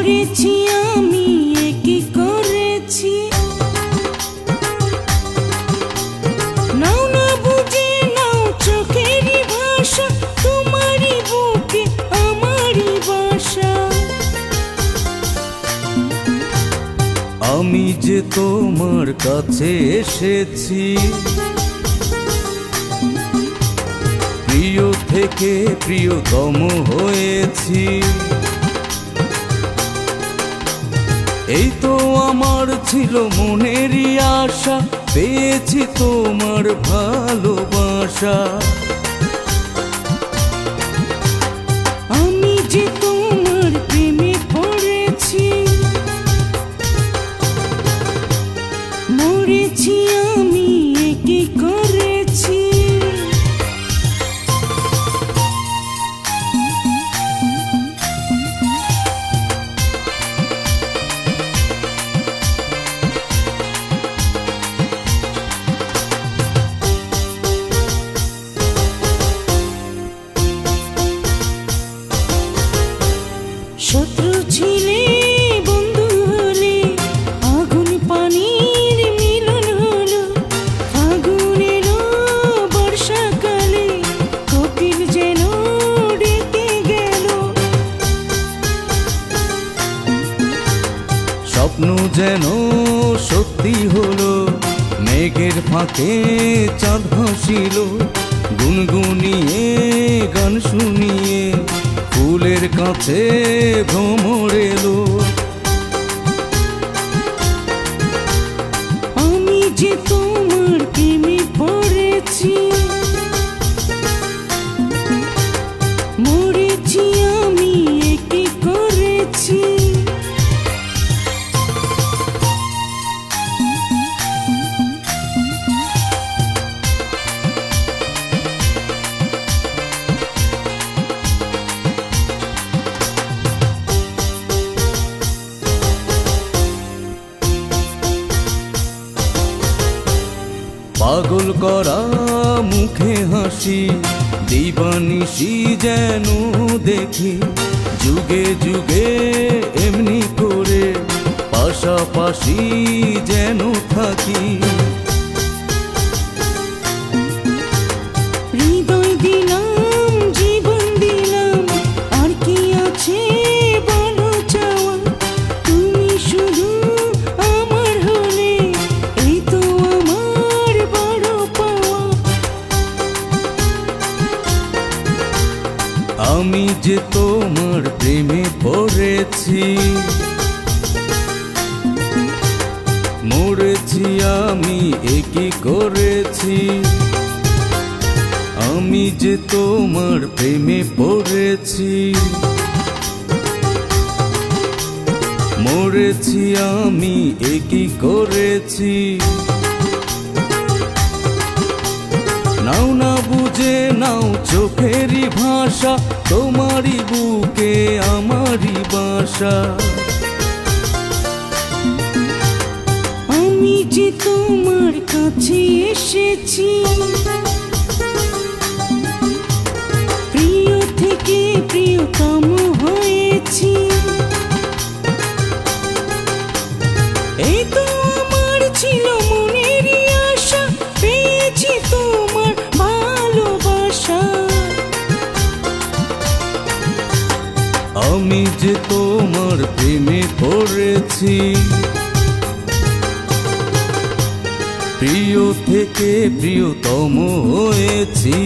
মরেছি আমি কি করেছি, নাও না বুঝে নাও চোখেরই ভাষা, তোমারই বুকে আমারই বাসা। আমি যে তোমার কাছে এসেছি, প্রিয় থেকে প্রিয়তম হয়েছি। এই তো আমার ছিল মনেরই আশা, পেয়েছি তোমার ভালোবাসা। আমি যে তোমার প্রেমে পড়েছি, মরেছি আমি কি করেছি। শত্রু ছিলে বন্ধু হলে, আগুন পানির মিলন হলো। ফাগুন এলো বর্ষাকালে, কোকিল যেন ডেকে গেল। স্বপ্ন যেন সত্যি হলো, মেঘের ফাঁকে চাঁদ ভাসিল। গুনগুনিয়ে গান শুনিয়ে ফুলের কাছে ভ্রমর এলো। আমি যে তোমার প্রেমে পড়েছি, মরেছি আমি কি করেছি। পাগল করা মুখে হাসি, দিবানিশি যেন দেখি। যুগে যুগে এমনি করে পাশাপাশি যেন থাকি। হৃদয় দিলাম, জীবন দিলাম, আর কি আছে বলো চাওয়া। তুমি শুধু আমার হলে, এই তো আমার বড় পাওয়া। আমি যে তোমার প্রেমে পড়েছি, মরেছি আমি কি করেছি। আমি যে তোমার প্রেমে পড়েছি, মরেছি আমি কি করেছি। নাও না বুঝে নাও চোখেরই ভাষা, তোমারই বুকে আমারই বাসা। আমি যে তোমার কাছে এসেছি, প্রিয় থেকে প্রিয়তম হয়েছি। এই তো আমার ছিল মনেরই আশা, পেয়েছি তোমার ভালোবাসা। আমি যে তোমার প্রেমে পড়েছি, প্রিয় থেকে প্রিয়তম হয়েছি।